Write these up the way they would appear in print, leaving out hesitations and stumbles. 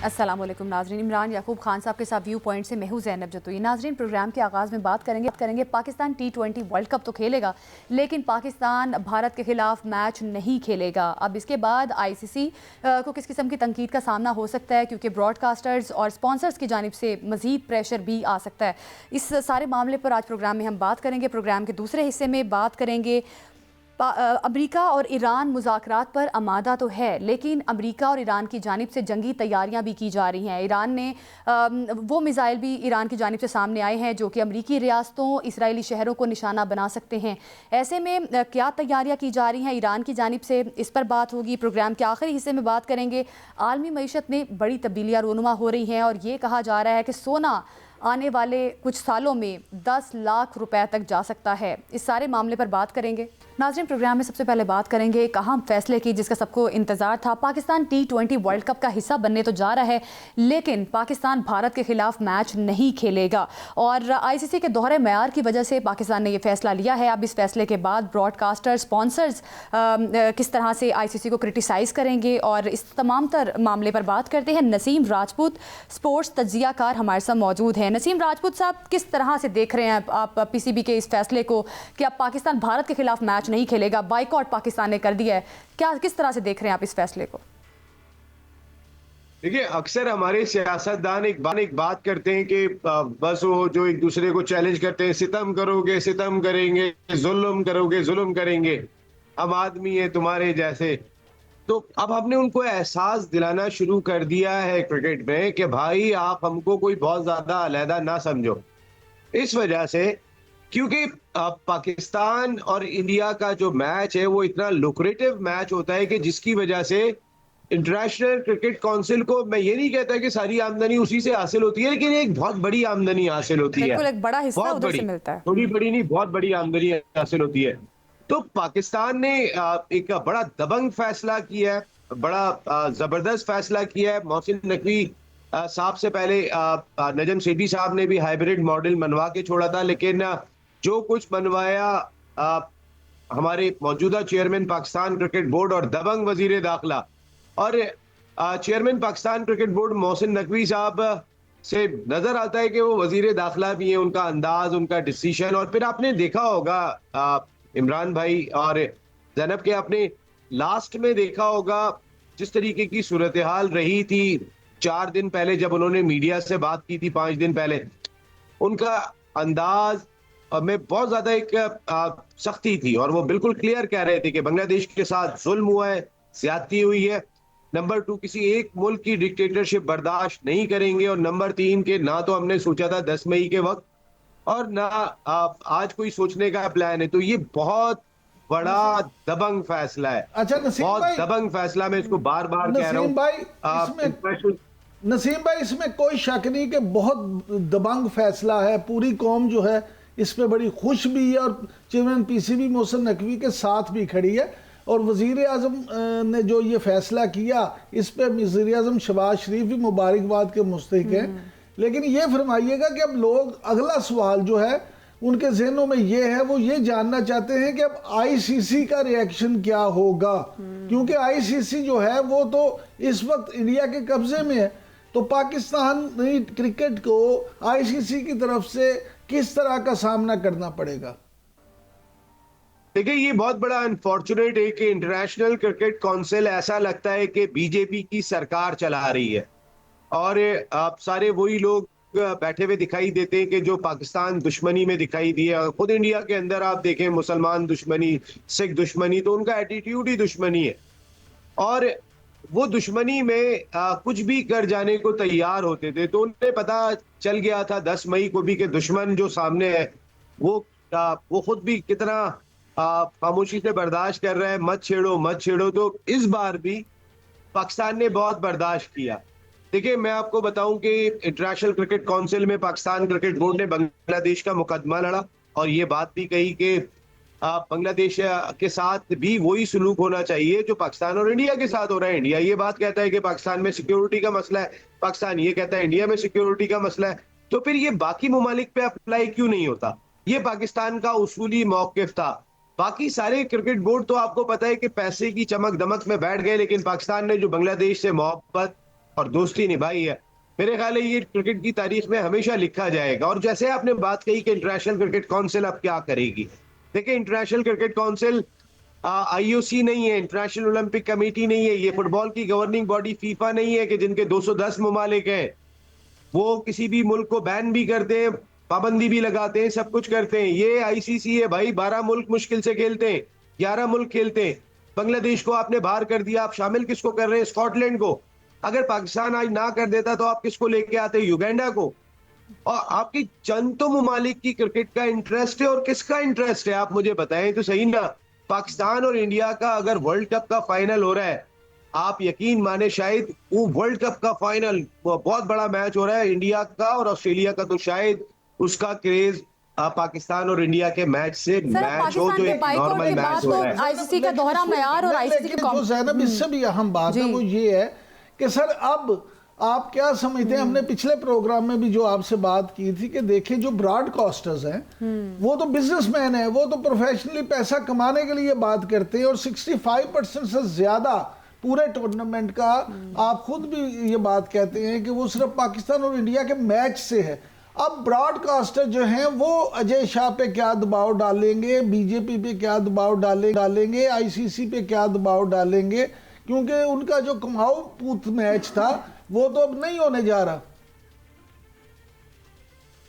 السلام علیکم ناظرین، عمران یعقوب خان صاحب کے ساتھ ویو پوائنٹ سے میں ہوں زینب جتوئی۔ ناظرین، پروگرام کے آغاز میں بات کریں گے پاکستان T20 ورلڈ کپ تو کھیلے گا، لیکن پاکستان بھارت کے خلاف میچ نہیں کھیلے گا۔ اب اس کے بعد ICC کو کس قسم کی تنقید کا سامنا ہو سکتا ہے، کیونکہ براڈ کاسٹرز اور سپانسرز کی جانب سے مزید پریشر بھی آ سکتا ہے۔ اس سارے معاملے پر آج پروگرام میں ہم بات کریں گے۔ پروگرام کے دوسرے حصے میں بات کریں گے امریکہ اور ایران مذاکرات پر آمادہ تو ہے، لیکن امریکہ اور ایران کی جانب سے جنگی تیاریاں بھی کی جا رہی ہیں۔ ایران نے وہ میزائل بھی ایران کی جانب سے سامنے آئے ہیں جو کہ امریکی ریاستوں، اسرائیلی شہروں کو نشانہ بنا سکتے ہیں۔ ایسے میں کیا تیاریاں کی جا رہی ہیں ایران کی جانب سے، اس پر بات ہوگی۔ پروگرام کے آخری حصے میں بات کریں گے عالمی معیشت میں بڑی تبدیلیاں رونما ہو رہی ہیں اور یہ کہا جا رہا ہے کہ سونا آنے والے کچھ سالوں میں 10 لاکھ روپے تک جا سکتا ہے۔ اس سارے معاملے پر بات کریں گے۔ ناظرین، پروگرام میں سب سے پہلے بات کریں گے ایک اہم فیصلے کی جس کا سب کو انتظار تھا۔ پاکستان T20 ورلڈ کپ کا حصہ بننے تو جا رہا ہے، لیکن پاکستان بھارت کے خلاف میچ نہیں کھیلے گا، اور ICC کے دوہرے معیار کی وجہ سے پاکستان نے یہ فیصلہ لیا ہے۔ اب اس فیصلے کے بعد براڈ کاسٹر، سپانسرز کس طرح سے ICC کو کرٹیسائز کریں گے، اور اس تمام تر معاملے پر بات کرتے ہیں۔ نسیم راجپوت سپورٹس تجزیہ کار ہمارے ساتھ موجود ہیں۔ نسیم راجپوت صاحب، کس طرح سے دیکھ رہے ہیں آپ PCB کے اس فیصلے کو کہ اب پاکستان بھارت کے خلاف میچ نہیں کھیلے گا، بائیکاٹ پاکستان نے کر دیا ہے، کس طرح سے دیکھ رہے ہیں آپ اس فیصلے کو؟ دیکھیے، اکثر ہمارے سیاستدان ایک بات کرتے ہیں کہ بس وہ جو ایک دوسرے کو چیلنج کرتے ہیں، ستم کرو گے ستم کریں گے، ظلم کرو گے ظلم کریں گے، ہم آدمی ہیں تمہارے جیسے۔ تو اب ہم نے ان کو احساس دلانا شروع کر دیا ہے کرکٹ میں کہ بھائی آپ ہم کو کوئی بہت زیادہ علیحدہ نہ سمجھو۔ اس وجہ سے کیونکہ پاکستان اور انڈیا کا جو میچ ہے وہ اتنا لوکریٹو میچ ہوتا ہے کہ جس کی وجہ سے انٹرنیشنل کرکٹ کونسل کو، میں یہ نہیں کہتا کہ ساری آمدنی اسی سے حاصل ہوتی ہے، لیکن ایک بہت بڑی آمدنی حاصل ہوتی ہے، بالکل ایک بڑا حصہ بہت ادھر بڑی، سے ملتا ہے۔ تھوڑی بڑی نہیں، بہت بڑی آمدنی حاصل ہوتی ہے۔ تو پاکستان نے ایک بڑا دبنگ فیصلہ کیا ہے، بڑا زبردست فیصلہ کیا ہے۔ محسن نقوی صاحب سے پہلے نجم سیٹھی صاحب نے بھی ہائیبریڈ ماڈل منوا کے چھوڑا تھا، لیکن جو کچھ منوایا ہمارے موجودہ چیئرمین پاکستان کرکٹ بورڈ اور دبنگ وزیر داخلہ اور chairman Pakistan cricket board Mohsin Naqvi صاحب سے نظر آتا ہے کہ وہ وزیر داخلہ بھی ہیں، ان کا انداز، ان کا ڈیسیشن۔ اور پھر آپ نے دیکھا ہوگا عمران بھائی اور زینب کے، آپ نے لاسٹ میں دیکھا ہوگا جس طریقے کی صورتحال رہی تھی 4 دن پہلے جب انہوں نے میڈیا سے بات کی تھی، 5 دن پہلے، ان کا انداز میں بہت زیادہ ایک سختی تھی، اور وہ بالکل کلیئر کہہ رہے تھے کہ بنگلہ دیش کے ساتھ ظلم ہوا ہے، زیادتی ہوئی ہے۔ نمبر 2، کسی ایک ملک کی ڈکٹیٹرشپ برداشت نہیں کریں گے، اور نمبر 3 کہ نہ تو ہم نے سوچا تھا 10 مئی کے وقت اور نہ آج کوئی سوچنے کا پلان ہے۔ تو یہ بہت بڑا دبنگ فیصلہ ہے، اچھا نسیم بہت بھائی، دبنگ فیصلہ، میں اس کو بار بار کہہ رہا ہوں۔ نسیم بھائی اس میں کوئی شک نہیں کہ بہت دبنگ فیصلہ ہے، پوری قوم جو ہے اس پہ بڑی خوش بھی ہے، اور چیئرمین PCB محسن نقوی کے ساتھ بھی کھڑی ہے، اور وزیر اعظم نے جو یہ فیصلہ کیا اس پہ وزیر اعظم شہباز شریف بھی مبارکباد کے مستحق ہیں۔ لیکن یہ فرمائیے گا کہ اب لوگ، اگلا سوال جو ہے ان کے ذہنوں میں یہ ہے، وہ یہ جاننا چاہتے ہیں کہ اب ICC کا ری ایکشن کیا ہوگا، کیونکہ ICC جو ہے وہ تو اس وقت انڈیا کے قبضے میں ہے۔ تو پاکستانی کرکٹ کو ICC کی طرف سے کس طرح کا سامنا کرنا پڑے گا؟ دیکھیں، یہ بہت بڑا انفارچونیٹ ہے کہ انٹرنیشنل کرکٹ کونسل ایسا لگتا ہے کہ BJP کی سرکار چلا رہی ہے، اور آپ سارے وہی لوگ بیٹھے ہوئے دکھائی دیتے ہیں کہ جو پاکستان دشمنی میں دکھائی دیا۔ خود انڈیا کے اندر آپ دیکھیں، مسلمان دشمنی، سکھ دشمنی، تو ان کا ایٹیٹیوڈ ہی دشمنی ہے، اور وہ دشمنی میں کچھ بھی کر جانے کو تیار ہوتے تھے۔ تو انہیں پتا چل گیا تھا 10 مئی کو بھی کہ دشمن جو سامنے ہے وہ خود بھی کتنا خاموشی سے برداشت کر رہا ہے، مت چھیڑو مت چھیڑو۔ تو اس بار بھی پاکستان نے بہت برداشت کیا۔ دیکھیں، میں آپ کو بتاؤں کہ انٹرنیشنل کرکٹ کونسل میں پاکستان کرکٹ بورڈ نے بنگلہ دیش کا مقدمہ لڑا، اور یہ بات بھی کہی کہ بنگلہ دیش کے ساتھ بھی وہی سلوک ہونا چاہیے جو پاکستان اور انڈیا کے ساتھ ہو رہا ہے۔ انڈیا یہ بات کہتا ہے کہ پاکستان میں سیکیورٹی کا مسئلہ ہے، پاکستان یہ کہتا ہے انڈیا میں سیکیورٹی کا مسئلہ ہے، تو پھر یہ باقی ممالک پہ اپلائی کیوں نہیں ہوتا؟ یہ پاکستان کا اصولی موقف تھا۔ باقی سارے کرکٹ بورڈ تو آپ کو پتا ہے کہ پیسے کی چمک دمک میں بیٹھ گئے، لیکن پاکستان نے جو بنگلہ دیش سے محبت اور دوستی نبھائی ہے. میرے خیال ہے یہ کرکٹ کی تاریخ میں ہمیشہ لکھا جائے گا. اور جیسے آپ نے بات کہی کہ انٹرنیشنل کرکٹ کونسل اب کیا کرے گی, دیکھیں انٹرنیشنل کرکٹ کونسل آئی او سی نہیں ہے, انٹرنیشنل اولمپک کمیٹی نہیں ہے, یہ فٹ بال کی گورننگ باڈی فیفا نہیں ہے کہ جن کے 210 ممالک ہیں. وہ کسی بھی ملک کو بین بھی کرتے ہیں, پابندی بھی لگاتے ہیں, سب کچھ کرتے ہیں. یہ آئی سی سی ہے بھائی, 12 ملک مشکل سے کھیلتے ہیں, 11 ملک کھیلتے ہیں. بنگلہ دیش کو آپ نے باہر کر دیا, آپ شامل کس کو کر رہے ہیں؟ اسکاٹ لینڈ کو. اگر پاکستان آج نہ کر دیتا تو آپ کس کو لے کے آتے؟ یوگینڈا کو. اور آپ کی چند تو ممالک کی کرکٹ کا انٹرسٹ ہے, اور کس کا انٹرسٹ ہے آپ مجھے بتائیں تو صحیح نا. پاکستان اور انڈیا کا اگر ورلڈ کپ کا فائنل ہو رہا ہے, آپ یقین مانے شاید وہ ورلڈ کپ کا فائنل بہت بڑا میچ ہو رہا ہے انڈیا کا اور آسٹریلیا کا, تو شاید اس کا کریز پاکستان اور انڈیا کے میچ سے میچ ہو جو ایک نارمل میچ ہو رہا ہے. آئی سی سی کا دوہرا معیار اور آئی سی سی لیکن جو زینب اس سے بھی اہم بات ہے وہ یہ ہے کہ سر اب آپ کیا سمجھتے ہیں, ہم نے پچھلے پروگرام میں بھی جو آپ سے بات کی تھی کہ دیکھیں جو براڈ کاسٹرز ہیں وہ تو بزنس مین ہیں, وہ تو پروفیشنلی پیسہ کمانے کے لیے بات کرتے ہیں, اور 65% سے زیادہ پورے ٹورنامنٹ کا آپ خود بھی یہ بات کہتے ہیں کہ وہ صرف پاکستان اور انڈیا کے میچ سے ہے. اب براڈ کاسٹر جو ہیں وہ اجے شاہ پہ کیا دباؤ ڈالیں گے, بی جے پی پہ کیا دباؤ ڈالیں گے, آئی سی سی پہ کیا دباؤ ڈالیں گے, کیونکہ ان کا جو کماؤ پوت میچ تھا وہ تو اب نہیں ہونے جا رہا.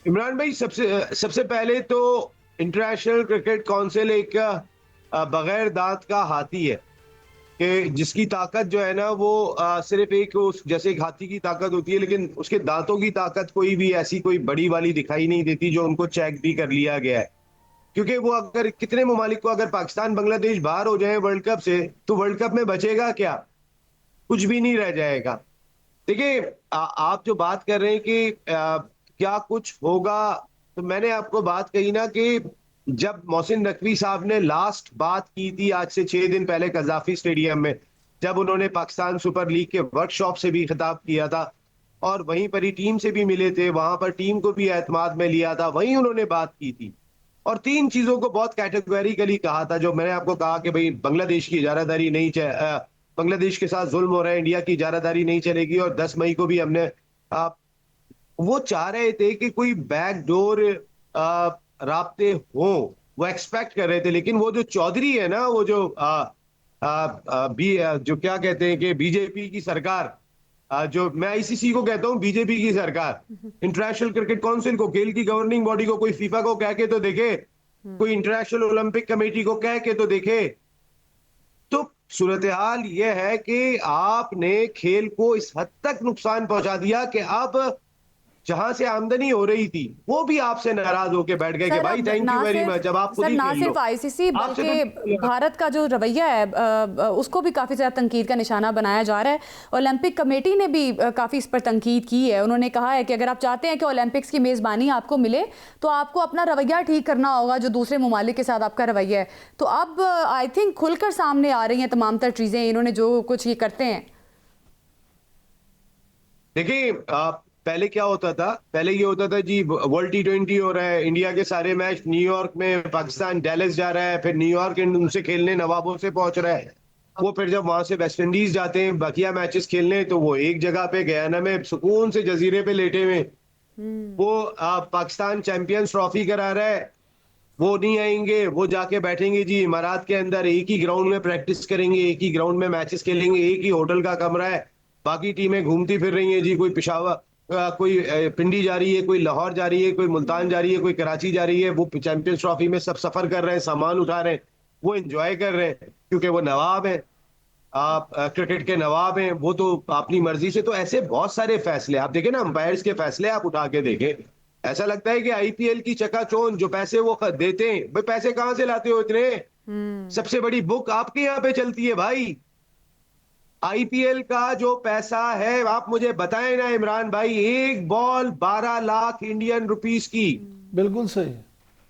عمران بھائی سب سے پہلے تو انٹرنیشنل کرکٹ کونسل ایک بغیر دانت کا ہاتھی ہے کہ جس کی طاقت جو ہے نا وہ صرف ایک جیسے ایک ہاتھی کی طاقت ہوتی ہے, لیکن اس کے دانتوں کی طاقت کوئی بھی ایسی کوئی بڑی والی دکھائی نہیں دیتی جو ان کو چیک بھی کر لیا گیا ہے. کیونکہ وہ اگر کتنے ممالک کو اگر پاکستان بنگلہ دیش باہر ہو جائیں ورلڈ کپ سے تو ورلڈ کپ میں بچے گا کیا؟ کچھ بھی نہیں رہ جائے گا. دیکھیں آپ جو بات کر رہے ہیں کہ کیا کچھ ہوگا, تو میں نے آپ کو بات کہی نا کہ جب محسن نقوی صاحب نے لاسٹ بات کی تھی آج سے 6 دن پہلے قذافی اسٹیڈیم میں, جب انہوں نے پاکستان سپر لیگ کے ورک شاپ سے بھی خطاب کیا تھا اور وہیں پر ہی ٹیم سے بھی ملے تھے, وہاں پر ٹیم کو بھی اعتماد میں لیا تھا, وہیں انہوں نے بات کی تھی اور 3 چیزوں کو بہت کیٹیگوریکلی کہا تھا. جو میں نے آپ کو کہا کہ بھئی بنگلہ دیش کی اجارہ داری نہیں, بنگلہ دیش کے ساتھ ظلم ہو رہا ہے, انڈیا کی اجارہ داری نہیں چلے گی, اور 10 مئی کو بھی ہم نے وہ چاہ رہے تھے کہ کوئی بیک ڈور رابطے ہوں, وہ ایکسپیکٹ کر رہے تھے. لیکن وہ جو چودھری ہے نا, وہ جو کیا کہتے ہیں کہ بی جے پی کی سرکار, جو میں آئی سی سی کو کہتا ہوں بی جے پی کی سرکار, انٹرنیشنل کرکٹ کونسل کو, کھیل کی گورننگ باڈی کو, کوئی فیفا کو کہہ کے تو دیکھے, کوئی انٹرنیشنل اولمپک کمیٹی کو کہہ کے تو دیکھے. تو صورتحال یہ ہے کہ آپ نے کھیل کو اس حد تک نقصان پہنچا دیا کہ اب جہاں سے آمدنی ہو رہی تھی وہ بھی آپ سے ناراض ہو کے بیٹھ گئے کہ بھائی تھینک یو ویری مچ, اب آپ خود ہی نہ صرف آئی سی سی بلکہ بھارت کا جو رویہ ہے اس کو بھی کافی زیادہ تنقید کا نشانہ بنایا جا رہا ہے. اولمپک کمیٹی نے بھی کافی اس پر تنقید کی ہے. انہوں نے کہا ہے کہ اگر آپ چاہتے ہیں کہ اولمپکس کی میزبانی آپ کو ملے تو آپ کو اپنا رویہ ٹھیک کرنا ہوگا جو دوسرے ممالک کے ساتھ آپ کا رویہ ہے. تو اب آئی تھنک کھل کر سامنے آ رہی ہیں تمام تر چیزیں, انہوں نے جو کچھ یہ کرتے ہیں. دیکھیں پہلے کیا ہوتا تھا, پہلے یہ ہوتا تھا جی ورلڈ T20 ہو رہا ہے, انڈیا کے سارے میچ نیو یارک میں, پاکستان ڈیلس جا رہا ہے, پھر نیو یارک ان سے کھیلنے نوابوں سے پہنچ رہا ہے, وہ پھر جب وہاں سے ویسٹ انڈیز جاتے ہیں بقیہ میچز کھیلنے تو وہ ایک جگہ پہ گیانا میں سکون سے جزیرے پہ لیٹے ہوئے, وہ پاکستان چیمپئنز ٹرافی کرا رہا ہے, وہ نہیں آئیں گے, وہ جا کے بیٹھیں گے جی امارات کے اندر, ایک ہی گراؤنڈ میں پریکٹس کریں گے, ایک ہی گراؤنڈ میں میچز کھیلیں گے, ایک ہی ہوٹل کا کمرہ ہے, باقی ٹیمیں گھومتی پھر رہی ہیں جی, کوئی پشاور, کوئی پنڈی جا رہی ہے, کوئی لاہور جا رہی ہے, کوئی ملتان جا رہی ہے, کوئی کراچی جا رہی ہے, وہ چیمپئنز ٹرافی میں سب سفر کر رہے ہیں, سامان اٹھا رہے ہیں, وہ انجوائے کر رہے ہیں کیونکہ وہ نواب ہیں, کرکٹ کے نواب ہیں, وہ تو اپنی مرضی سے. تو ایسے بہت سارے فیصلے آپ دیکھیں نا, امپائرز کے فیصلے آپ اٹھا کے دیکھیں, ایسا لگتا ہے کہ آئی پی ایل کی چکا چوند جو پیسے وہ دیتے ہیں, بھائی پیسے کہاں سے لاتے ہو اتنے؟ سب سے بڑی بک آپ کے یہاں پہ چلتی ہے بھائی. آئی پی ایل کا جو پیسہ ہے آپ مجھے بتائیں نا عمران بھائی, ایک بال 12 لاکھ انڈین روپیز کی, بالکل صحیح,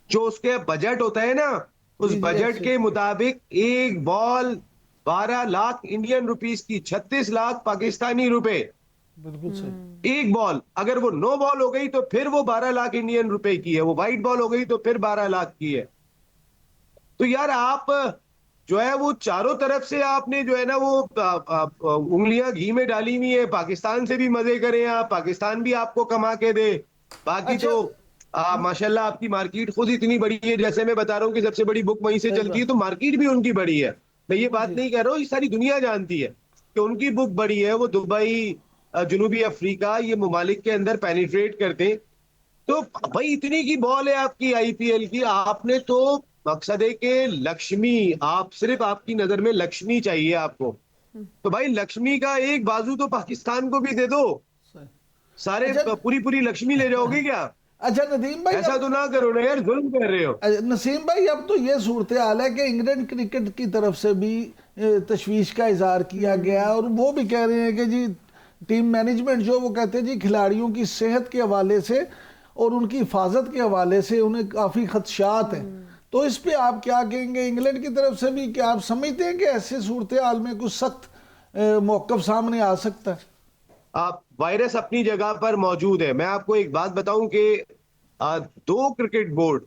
جو اس کے بجٹ ہوتا ہے نا, اس بجٹ کے مطابق ایک بال 12 لاکھ انڈین روپیز کی, 36 لاکھ پاکستانی روپے, بالکل صحیح. ایک بال. اگر وہ 9 بال ہو گئی تو پھر وہ 12 لاکھ انڈین روپے کی ہے, وہ وائٹ بال ہو گئی تو پھر 12 لاکھ کی ہے. تو یار آپ جو ہے وہ چاروں طرف سے آپ نے جو ہے نا وہ انگلیاں گھی میں ڈالی ہوئی ہیں. پاکستان سے بھی مزے کریں آپ, پاکستان بھی آپ کو کما کے دے. باقی اچھا. تو ماشاءاللہ آپ کی مارکیٹ خود اتنی بڑی ہے, جیسے میں بتا رہا ہوں کہ سب سے بڑی بک وہیں سے چلتی ہے, تو مارکیٹ بھی ان کی بڑی ہے. میں یہ بات نہیں کہہ رہا ہوں, یہ ساری دنیا جانتی ہے کہ ان کی بک بڑی ہے. وہ دبئی, جنوبی افریقہ, یہ ممالک کے اندر پینیٹریٹ کرتے ہیں. تو بھائی اتنی کی بال ہے آپ کی آئی پی ایل کی, آپ نے تو مقصد ہے کہ لکشمی, آپ صرف آپ کی نظر میں لکشمی چاہیے آپ کو, تو بھائی لکشمی کا ایک بازو تو پاکستان کو بھی دے دو. سارے اچھا پوری لکشمی لے جاؤ گے کیا؟ اچھا ندیم بھائی, ایسا تو نہ کرو نا یار, ظلم کر رہے ہو. نسیم بھائی اب تو یہ صورتحال ہے کہ انگلینڈ کرکٹ کی طرف سے بھی تشویش کا اظہار کیا گیا, اور وہ بھی کہہ رہے ہیں کہ جی ٹیم مینجمنٹ جو وہ کہتے ہیں جی کھلاڑیوں کی صحت کے حوالے سے اور ان کی حفاظت کے حوالے سے انہیں کافی خدشات ہیں. تو اس پہ آپ کیا کہیں گے؟ انگلینڈ کی طرف سے بھی کیا آپ سمجھتے ہیں کہ ایسے صورتحال میں کچھ سخت موقف سامنے آ سکتا ہے؟ وائرس اپنی جگہ پر موجود ہے. میں آپ کو ایک بات بتاؤں کہ دو کرکٹ بورڈ,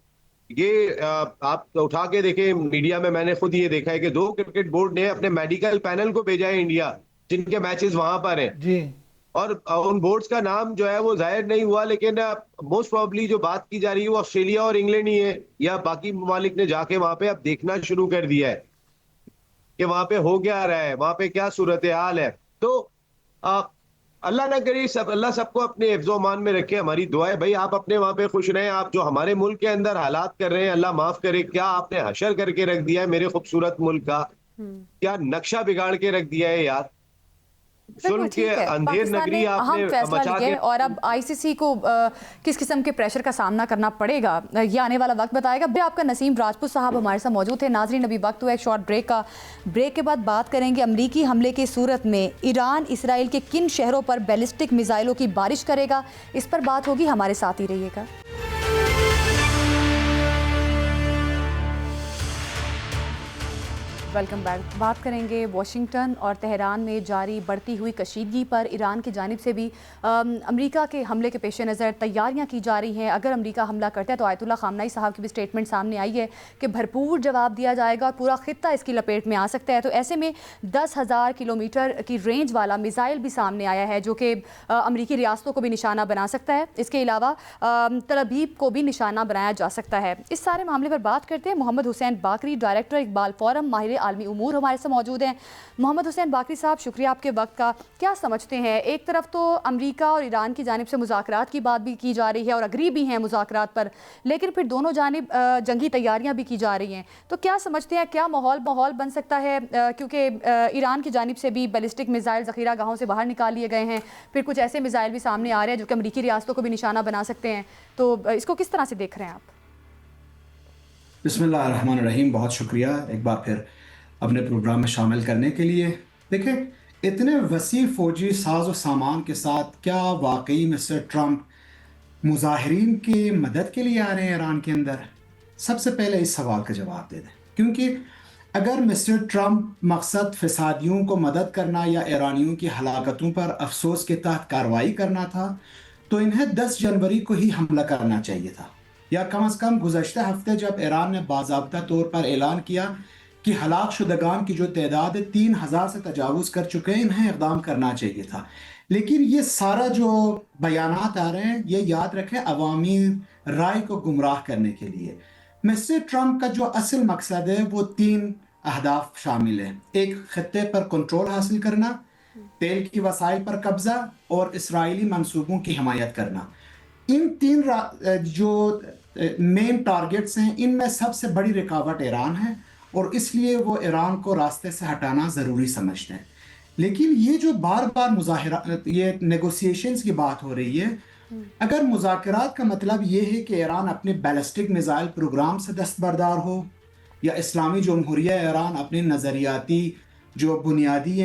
یہ آپ اٹھا کے دیکھیں میڈیا میں نے خود یہ دیکھا ہے کہ دو کرکٹ بورڈ نے اپنے میڈیکل پینل کو بھیجا ہے انڈیا, جن کے میچز وہاں پر ہیں. جی. اور ان بورڈز کا نام جو ہے وہ ظاہر نہیں ہوا, لیکن موسٹ پروبلی جو بات کی جا رہی ہے وہ آسٹریلیا اور انگلینڈ ہی ہے, یا باقی ممالک نے جا کے وہاں پہ اب دیکھنا شروع کر دیا ہے کہ وہاں پہ ہو کیا رہا ہے, وہاں پہ کیا صورتحال ہے. تو اللہ نہ کرے, اللہ سب کو اپنے حفظ و امان میں رکھے. ہماری دعا ہے بھائی آپ اپنے وہاں پہ خوش رہیں. آپ جو ہمارے ملک کے اندر حالات کر رہے ہیں, اللہ معاف کرے, کیا آپ نے حشر کر کے رکھ دیا ہے میرے خوبصورت ملک کا, کیا نقشہ بگاڑ کے رکھ دیا ہے یار. ظلم کے اندھیر پاکستان نے نگری آپ اہم نے فیصلہ مچا لیا کے. ہے, اور اب آئی سی سی کو کس قسم کے پریشر کا سامنا کرنا پڑے گا یہ آنے والا وقت بتائے گا. آپ کا نسیم راجپوت صاحب ہمارے ساتھ موجود تھے. ناظرین ابھی وقت ہوا ایک شارٹ بریک کا, بریک کے بعد بات کریں گے امریکی حملے کی صورت میں ایران اسرائیل کے کن شہروں پر بیلسٹک میزائلوں کی بارش کرے گا, اس پر بات ہوگی. ہمارے ساتھ ہی رہیے گا. Welcome back. بات کریں گے واشنگٹن اور تہران میں جاری بڑھتی ہوئی کشیدگی پر. ایران کی جانب سے بھی امریکہ کے حملے کے پیش نظر تیاریاں کی جا رہی ہیں. اگر امریکہ حملہ کرتا ہے تو آیت اللہ خامنہئی صاحب کی بھی سٹیٹمنٹ سامنے آئی ہے کہ بھرپور جواب دیا جائے گا اور پورا خطہ اس کی لپیٹ میں آ سکتا ہے. تو ایسے میں 10,000 کلومیٹر کی رینج والا میزائل بھی سامنے آیا ہے جو کہ امریکی ریاستوں کو بھی نشانہ بنا سکتا ہے. اس کے علاوہ تل ابیب کو بھی نشانہ بنایا جا سکتا ہے. اس سارے معاملے پر بات کرتے ہیں. محمد حسین باقری, ڈائریکٹر اقبال فورم, ماہر عالمی امور, ہمارے سے موجود ہیں. محمد حسین باقری صاحب, شکریہ آپ کے وقت کا. کیا سمجھتے ہیں, ایک طرف تو امریکہ اور ایران کی جانب سے مذاکرات کی بات بھی کی جا رہی ہے اور اگری بھی ہیں مذاکرات پر, لیکن پھر دونوں جانب جنگی تیاریاں بھی کی جا رہی ہیں. تو کیا سمجھتے ہیں کیا ماحول بن سکتا ہے, کیونکہ ایران کی جانب سے بھی بیلسٹک میزائل ذخیرہ گاہوں سے باہر نکال لیے گئے ہیں, پھر کچھ ایسے میزائل بھی سامنے آ رہے ہیں جو کہ امریکی ریاستوں کو بھی نشانہ بنا سکتے ہیں. تو اس کو کس طرح سے دیکھ رہے ہیں آپ؟ بسم اللہ الرحمن الرحیم. بہت شکریہ ایک بار پھر اپنے پروگرام میں شامل کرنے کے لیے. دیکھیں, اتنے وسیع فوجی ساز و سامان کے ساتھ کیا واقعی مسٹر ٹرمپ مظاہرین کی مدد کے لیے آ رہے ہیں ایران کے اندر؟ سب سے پہلے اس سوال کا جواب دے دیں, کیونکہ اگر مسٹر ٹرمپ مقصد فسادیوں کو مدد کرنا یا ایرانیوں کی ہلاکتوں پر افسوس کے تحت کارروائی کرنا تھا تو انہیں 10 جنوری کو ہی حملہ کرنا چاہیے تھا, یا کم از کم گزشتہ ہفتے جب ایران نے باضابطہ طور پر اعلان کیا کہ ہلاک شدگان کی جو تعداد 3,000 سے تجاوز کر چکے ہیں, انہیں اقدام کرنا چاہیے تھا. لیکن یہ سارا جو بیانات آ رہے ہیں یہ یاد رکھیں عوامی رائے کو گمراہ کرنے کے لیے. مسٹر ٹرمپ کا جو اصل مقصد ہے وہ 3 اہداف شامل ہیں. ایک, خطے پر کنٹرول حاصل کرنا, تیل کی وسائل پر قبضہ, اور اسرائیلی منصوبوں کی حمایت کرنا. ان 3 جو مین ٹارگٹس ہیں, ان میں سب سے بڑی رکاوٹ ایران ہے, اور اس لیے وہ ایران کو راستے سے ہٹانا ضروری سمجھتے ہیں. لیکن یہ جو بار بار مظاہرات, یہ نیگوسیشنز کی بات ہو رہی ہے, اگر مذاکرات کا مطلب یہ ہے کہ ایران اپنے بیلسٹک میزائل پروگرام سے دستبردار ہو, یا اسلامی جمہوریہ ایران اپنے نظریاتی جو بنیادیں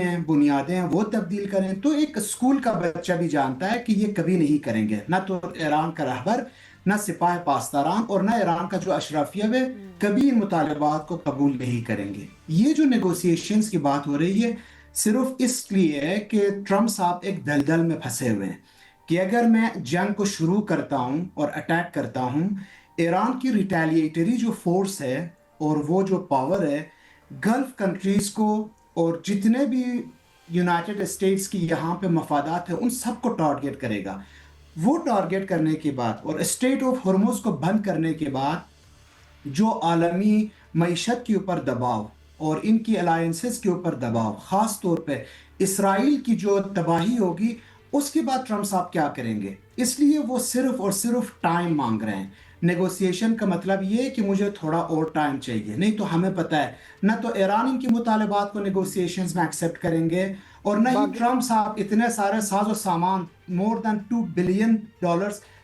ہیں وہ تبدیل کریں, تو ایک اسکول کا بچہ بھی جانتا ہے کہ یہ کبھی نہیں کریں گے. نہ تو ایران کا رہبر, نہ سپاہ پاسداران, اور نہ ایران کا جو اشرافیہ ہے کبھی ان مطالبات کو قبول نہیں کریں گے. یہ جو نیگوسیشنز کی بات ہو رہی ہے صرف اس لیے ہے کہ ٹرمپ صاحب ایک دلدل میں پھنسے ہوئے ہیں کہ اگر میں جنگ کو شروع کرتا ہوں اور اٹیک کرتا ہوں, ایران کی ریٹیلیٹری جو فورس ہے اور وہ جو پاور ہے گلف کنٹریز کو اور جتنے بھی یونائٹڈ اسٹیٹس کی یہاں پہ مفادات ہیں ان سب کو ٹارگیٹ کرے گا. وہ ٹارگیٹ کرنے کے بعد اور اسٹریٹ آف ہرمز کو بند کرنے کے بعد جو عالمی معیشت کے اوپر دباؤ اور ان کی الائنسز کے اوپر دباؤ، خاص طور پہ اسرائیل کی جو تباہی ہوگی، اس کے بعد ٹرمپ صاحب کیا کریں گے؟ اس لیے وہ صرف اور صرف ٹائم مانگ رہے ہیں. نیگوسیشن کا مطلب یہ ہے کہ مجھے تھوڑا اور ٹائم چاہیے. نہیں تو ہمیں پتہ ہے نہ تو ایران ان کی مطالبات کو نیگوسیشنز میں ایکسیپٹ کریں گے، اور نہ ہی ٹرمپ صاحب اتنے سارے ساز و سامان مور دین $2 بلین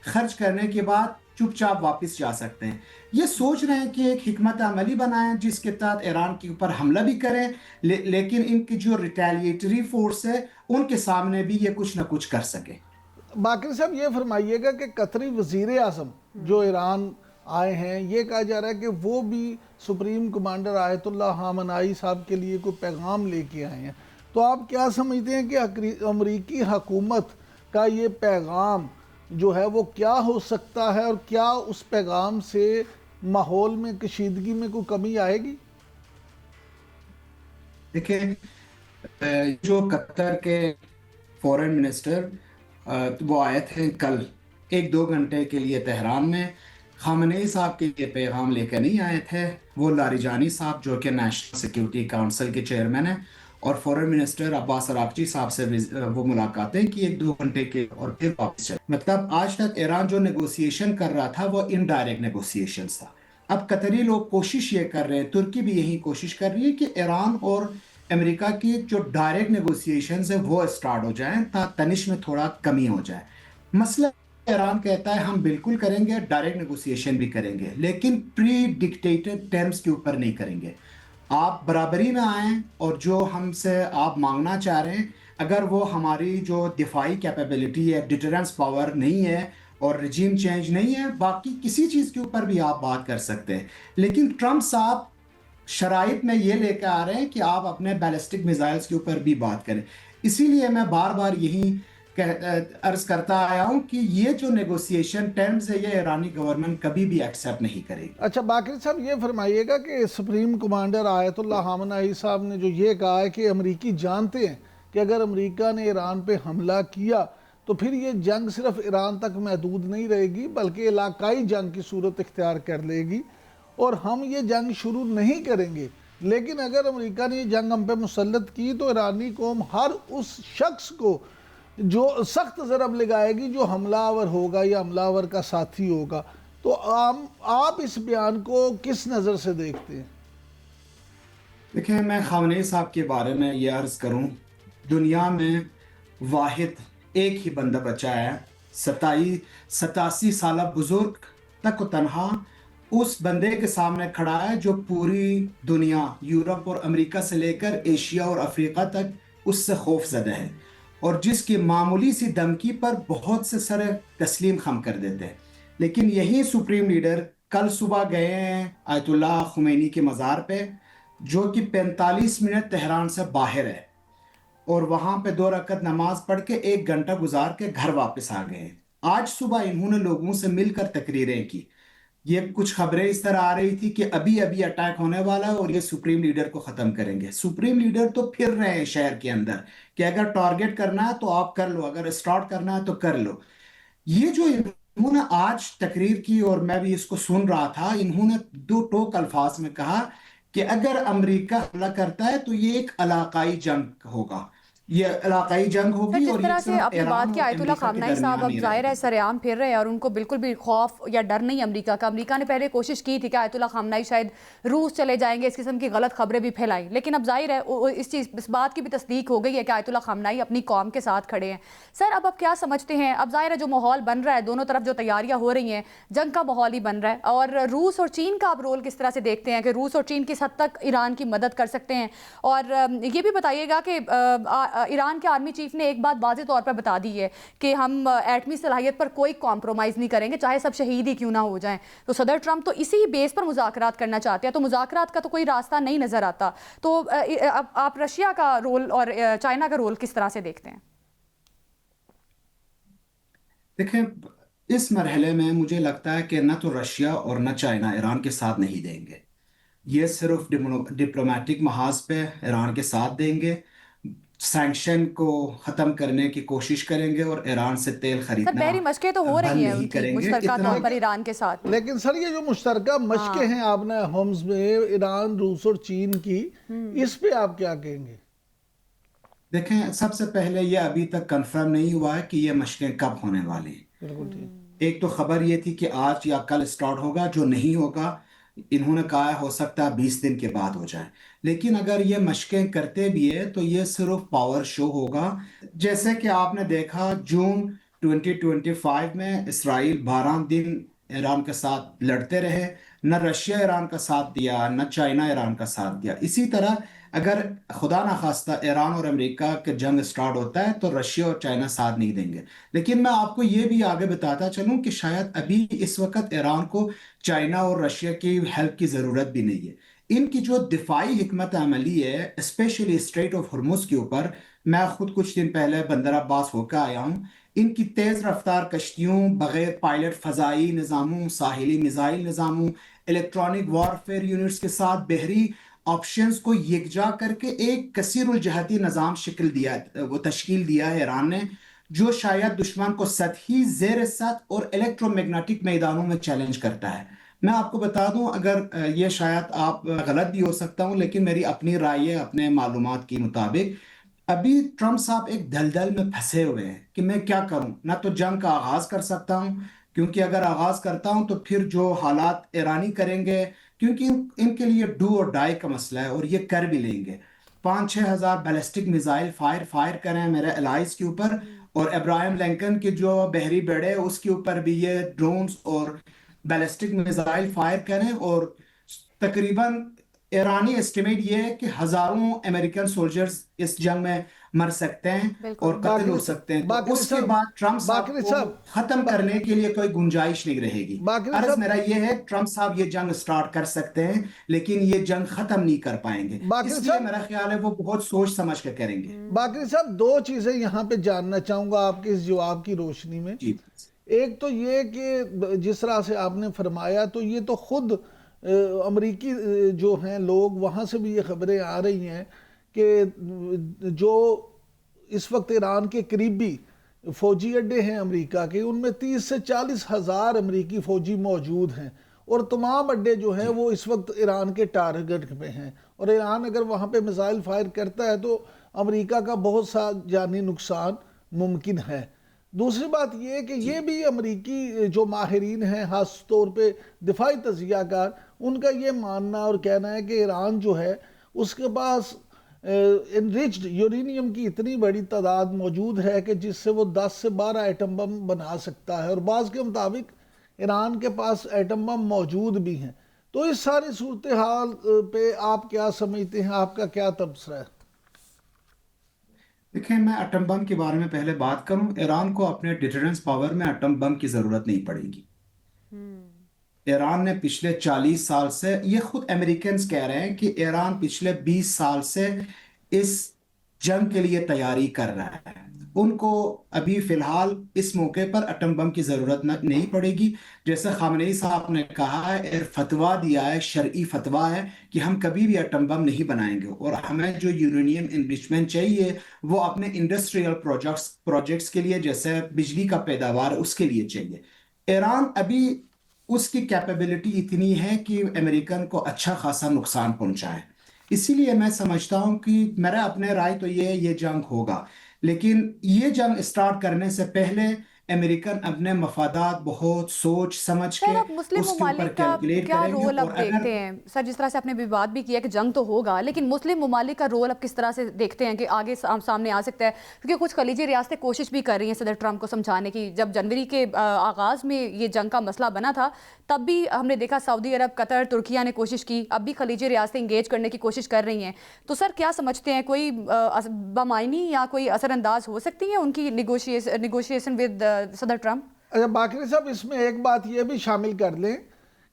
خرچ کرنے کے بعد چپ چاپ واپس جا سکتے ہیں. یہ سوچ رہے ہیں کہ ایک حکمت عملی بنائیں جس کے تحت ایران کے اوپر حملہ بھی کریں، لیکن ان کی جو ریٹیلیٹری فورس ہے ان کے سامنے بھی یہ کچھ نہ کچھ کر سکے. باقر صاحب یہ فرمائیے گا کہ قطری وزیر اعظم جو ایران آئے ہیں، یہ کہا جا رہا ہے کہ وہ بھی سپریم کمانڈر آیت اللہ خامنائی صاحب کے لیے کوئی پیغام لے کے آئے ہیں. تو آپ کیا سمجھتے ہیں کہ امریکی حکومت کا یہ پیغام جو ہے وہ کیا ہو سکتا ہے، اور کیا اس پیغام سے ماحول میں کشیدگی میں کوئی کمی آئے گی؟ دیکھیں، جو قطر کے فورن منسٹر وہ آئے تھے کل 1-2 گھنٹے کے لیے تہران میں، خامنئی صاحب کے لیے پیغام لے کر نہیں آئے تھے. وہ لاریجانی صاحب جو کہ نیشنل سیکیورٹی کاؤنسل کے چیئرمین ہیں، اور فورن منسٹر عباس عراقچی صاحب سے وہ ملاقاتیں کی 1-2 گھنٹے کے، اور پھر واپس چلے. مطلب آج تک ایران جو نیگوسیشن کر رہا تھا وہ انڈائریکٹ نیگوسیشن تھا. اب قطری لوگ کوشش یہ کر رہے ہیں، ترکی بھی یہی کوشش کر رہی ہے کہ ایران اور امریکہ کی جو ڈائریکٹ نیگوسیشنز ہیں وہ اسٹارٹ ہو جائیں تاکہ تنش میں تھوڑا کمی ہو جائے. مسئلہ ایران کہتا ہے ہم بالکل کریں گے، ڈائریکٹ نیگوسیشن بھی کریں گے، لیکن پری ڈکٹیٹڈ ٹرمز کے اوپر نہیں کریں گے. آپ برابری میں آئیں، اور جو ہم سے آپ مانگنا چاہ رہے ہیں اگر وہ ہماری جو دفاعی کیپیبلٹی ہے، ڈیٹرنس پاور نہیں ہے اور رجیم چینج نہیں ہے، باقی کسی چیز کے اوپر بھی آپ بات کر سکتے ہیں. لیکن ٹرمپ صاحب شرائط میں یہ لے کے آ رہے ہیں کہ آپ اپنے بیلسٹک میزائلز کے اوپر بھی بات کریں. اسی لیے میں بار بار یہی عرض کرتا آیا ہوں کہ یہ جو نیگوسیشن ٹرمز ہے یہ ایرانی گورنمنٹ کبھی بھی ایکسیپٹ نہیں کرے گی. اچھا باقر صاحب یہ فرمائیے گا کہ سپریم کمانڈر آیت اللہ خامنائی صاحب نے جو یہ کہا ہے کہ امریکی جانتے ہیں کہ اگر امریکہ نے ایران پہ حملہ کیا تو پھر یہ جنگ صرف ایران تک محدود نہیں رہے گی بلکہ علاقائی جنگ کی صورت اختیار کر لے گی، اور ہم یہ جنگ شروع نہیں کریں گے، لیکن اگر امریکہ نے یہ جنگ ہم پہ مسلط کی تو ایرانی قوم ہر اس شخص کو جو سخت ضرب لگائے گی جو حملہ آور ہوگا یا حملہ آور کا ساتھی ہوگا. تو آپ اس بیان کو کس نظر سے دیکھتے ہیں؟ دیکھیں، میں خامنئی صاحب کے بارے میں یہ عرض کروں، دنیا میں واحد ایک ہی بندہ بچا ہے، 87 سالہ بزرگ تک و تنہا اس بندے کے سامنے کھڑا ہے جو پوری دنیا، یورپ اور امریکہ سے لے کر ایشیا اور افریقہ تک اس سے خوف زدہ ہے، اور جس کی معمولی سی دھمکی پر بہت سے سر تسلیم خم کر دیتے ہیں. لیکن یہی سپریم لیڈر کل صبح گئے ہیں آیت اللہ خمینی کے مزار پہ، جو کہ 45 منٹ تہران سے باہر ہے، اور وہاں پہ 2 رکعت نماز پڑھ کے 1 گھنٹہ گزار کے گھر واپس آ گئے ہیں. آج صبح انہوں نے لوگوں سے مل کر تقریریں کی. یہ کچھ خبریں اس طرح آ رہی تھی کہ ابھی اٹیک ہونے والا ہے اور یہ سپریم لیڈر کو ختم کریں گے. سپریم لیڈر تو پھر رہے ہیں شہر کے اندر کہ اگر ٹارگٹ کرنا ہے تو آپ کر لو، اگر اسٹارٹ کرنا ہے تو کر لو. یہ جو انہوں نے آج تقریر کی اور میں بھی اس کو سن رہا تھا، انہوں نے 2 ٹوک الفاظ میں کہا کہ اگر امریکہ حملہ کرتا ہے تو یہ ایک علاقائی جنگ ہوگا، یہ علاقائی جنگ ہوگی. جس اور طرح یہ سے صرف اپنی ایران بات کی اور آیت اللہ امریکہ کے خامنائی صاحب درمیان اب ہی ظاہر رہے ہے گی. سر عام پھر رہے ہیں، اور ان کو بالکل بھی خوف یا ڈر نہیں امریکہ کا. امریکہ نے پہلے کوشش کی تھی کہ آیت اللہ خامنائی شاید روس چلے جائیں گے، اس قسم کی غلط خبریں بھی پھیلائیں، لیکن اب ظاہر ہے اس بات کی بھی تصدیق ہو گئی ہے کہ آیت اللہ خامنائی اپنی قوم کے ساتھ کھڑے ہیں. سر اب آپ کیا سمجھتے ہیں؟ اب ظاہر ہے جو ماحول بن رہا ہے، دونوں طرف جو تیاریاں ہو رہی ہیں، جنگ کا ماحول ہی بن رہا ہے، اور روس اور چین کا آپ رول کس طرح سے دیکھتے ہیں کہ روس اور چین کس حد تک ایران کی مدد کر سکتے ہیں؟ اور یہ بھی بتائیے گا کہ ایران کے آرمی چیف نے ایک بات واضح طور پر بتا دی ہے کہ ہم ایٹمی صلاحیت پر کوئی کمپرومائز نہیں کریں گے، چاہے سب شہید ہی کیوں نہ ہو جائیں. تو صدر ٹرمپ تو اسی بیس پر مذاکرات کرنا چاہتے ہیں، تو مذاکرات کا تو کوئی راستہ نہیں نظر آتا. تو آپ رشیا کا رول اور چائنا کا رول کس طرح سے دیکھتے ہیں؟ دیکھیں، اس مرحلے میں مجھے لگتا ہے کہ نہ تو رشیا اور نہ چائنا ایران کے ساتھ نہیں دیں گے. یہ صرف ڈپلومیٹک محاذ پہ ایران کے ساتھ دیں گے، سینکشن کو ختم کرنے کی کوشش کریں گے اور ایران سے تیل سر خریدنا بحری مشقیں تو ہو رہی بند ہیں نہیں ان کی کریں گے۔ مشترکہ اتنا طور پر ایران کے ساتھ، لیکن سر یہ جو مشترکہ مشقیں ہیں آپ نے ہومز میں ایران، روس اور چین کی، اس پہ آپ کیا کہیں گے؟ دیکھیں، سب سے پہلے یہ ابھی تک کنفرم نہیں ہوا ہے کہ یہ مشقیں کب ہونے والی ہیں۔ بالکل ٹھیک۔ ایک تو خبر یہ تھی کہ آج یا کل سٹارٹ ہوگا، جو نہیں ہوگا انہوں نے کہا ہو سکتا ہے 20 دن کے بعد ہو جائے، لیکن اگر یہ مشقیں کرتے بھی ہے تو یہ صرف پاور شو ہوگا۔ جیسے کہ آپ نے دیکھا جون 2025 میں اسرائیل 12 دن ایران کے ساتھ لڑتے رہے، نہ رشیا ایران کا ساتھ دیا نہ چائنا ایران کا ساتھ دیا۔ اسی طرح اگر خدا نخواستہ ایران اور امریکہ کے جنگ سٹارٹ ہوتا ہے تو رشیا اور چائنا ساتھ نہیں دیں گے۔ لیکن میں آپ کو یہ بھی آگے بتاتا چلوں کہ شاید ابھی اس وقت ایران کو چائنا اور رشیا کی ہیلپ کی ضرورت بھی نہیں ہے۔ ان کی جو دفاعی حکمت عملی ہے اسپیشلی اسٹریٹ آف ہرمز کے اوپر، میں خود کچھ دن پہلے بندر عباس ہو کے آیا ہوں، ان کی تیز رفتار کشتیوں، بغیر پائلٹ فضائی نظاموں، ساحلی میزائل نظاموں، الیکٹرانک وارفیئر یونٹس کے ساتھ بحری آپشنز کو یکجا کر کے ایک کثیر الجہتی نظام تشکیل دیا ہے ایران نے، جو شاید دشمن کو سطحی، زیر سطح اور الیکٹرو میگنیٹک میدانوں میں چیلنج کرتا ہے۔ میں آپ کو بتا دوں، اگر یہ شاید آپ غلط بھی ہو سکتا ہوں، لیکن میری اپنی رائے ہے اپنے معلومات کے مطابق، ابھی ٹرمپ صاحب ایک دلدل میں پھنسے ہوئے ہیں کہ میں کیا کروں، نہ تو جنگ کا آغاز کر سکتا ہوں، کیونکہ اگر آغاز کرتا ہوں تو پھر جو حالات ایرانی کریں گے، کیونکہ ان کے لیے ڈو اور ڈائی کا مسئلہ ہے اور یہ کر بھی لیں گے۔ 5-6 ہزار بیلسٹک میزائل فائر کریں میرے الائز کے اوپر، اور ابراہیم لنکن کی جو بحری بیڑے اس کے اوپر بھی یہ ڈرونز اور بیلسٹک میزائل فائر کریں، اور تقریباً ایرانی اسٹیمیٹ یہ ہے کہ ہزاروں امریکن سولجرز اس جنگ میں مر سکتے ہیں اور قتل ہو سکتے ہیں۔ تو اس کے بعد ٹرمپ صاحب کو ختم کرنے کے لیے کوئی گنجائش نہیں رہے گی۔ عرض میرا یہ ہے ٹرمپ صاحب یہ جنگ سٹارٹ کر سکتے ہیں لیکن یہ جنگ ختم نہیں کر پائیں گے، اس لیے میرا خیال ہے وہ بہت سوچ سمجھ کے کریں گے۔ باقری صاحب، دو چیزیں یہاں پہ جاننا چاہوں گا آپ کے اس جواب کی روشنی میں۔ ایک تو یہ کہ جس طرح سے آپ نے فرمایا، تو یہ تو خود امریکی جو ہیں لوگ، وہاں سے بھی یہ خبریں آ رہی ہیں کہ جو اس وقت ایران کے قریبی فوجی اڈے ہیں امریکہ کے، ان میں 30 سے 40 ہزار امریکی فوجی موجود ہیں، اور تمام اڈے جو ہیں وہ اس وقت ایران کے ٹارگٹ پہ ہیں، اور ایران اگر وہاں پہ میزائل فائر کرتا ہے تو امریکہ کا بہت سا جانی نقصان ممکن ہے۔ دوسری بات یہ ہے کہ یہ بھی امریکی جو ماہرین ہیں، خاص طور پہ دفاعی تجزیہ کار، ان کا یہ ماننا اور کہنا ہے کہ ایران جو ہے اس کے پاس انریچڈ یورینیم کی اتنی بڑی تعداد موجود ہے کہ جس سے وہ 10 سے 12 ایٹم بم بنا سکتا ہے، اور بعض کے مطابق ایران کے پاس ایٹم بم موجود بھی ہیں۔ تو اس ساری صورتحال پہ آپ کیا سمجھتے ہیں، آپ کا کیا تبصرہ ہے؟ دیکھیں، میں ایٹم بم کے بارے میں پہلے بات کروں، ایران کو اپنے ڈیٹرنس پاور میں ایٹم بم کی ضرورت نہیں پڑے گی۔ ایران نے پچھلے 40 سال سے، یہ خود امریکنز کہہ رہے ہیں کہ ایران پچھلے 20 سال سے اس جنگ کے لیے تیاری کر رہا ہے، ان کو ابھی فی الحال اس موقع پر ایٹم بم کی ضرورت نہیں پڑے گی۔ جیسے خامنئی صاحب نے کہا ہے، فتویٰ دیا ہے، شرعی فتویٰ ہے کہ ہم کبھی بھی ایٹم بم نہیں بنائیں گے، اور ہمیں جو یورینیم انریچمنٹ چاہیے وہ اپنے انڈسٹریل پروجیکٹس کے لیے، جیسے بجلی کا پیداوار اس کے لیے چاہیے۔ ایران ابھی اس کی کیپیبلٹی اتنی ہے کہ امریکن کو اچھا خاصا نقصان پہنچا ہے۔ اسی لیے میں سمجھتا ہوں کہ میرا اپنے رائے تو یہ جنگ ہوگا، لیکن یہ جنگ سٹارٹ کرنے سے پہلے امریکن اپنے مفادات بہت سوچ سمجھ کے آپ مسلم اس کے اوپر ممالک کا کیلکولیٹ کیا کریں گے۔ رول اور اب دیکھتے ہیں سر؟ جس طرح سے آپ نے بھی بات بھی کیا کہ جنگ تو ہوگا، لیکن مسلم ممالک کا رول اب کس طرح سے دیکھتے ہیں کہ آگے سامنے آ سکتا ہے؟ کیونکہ کچھ خلیجی ریاستیں کوشش بھی کر رہی ہیں صدر ٹرمپ کو سمجھانے کی۔ جب جنوری کے آغاز میں یہ جنگ کا مسئلہ بنا تھا تب بھی ہم نے دیکھا سعودی عرب، قطر، ترکیہ نے کوشش کی، اب بھی خلیجی ریاستیں انگیج کرنے کی کوشش کر رہی ہیں۔ تو سر کیا سمجھتے ہیں، کوئی بامعنی یا کوئی اثر انداز ہو سکتی ہیں ان کی نیگوشیشن ود صدر ٹرمپ؟ اچھا باقری صاحب، اس میں ایک بات یہ بھی شامل کر لیں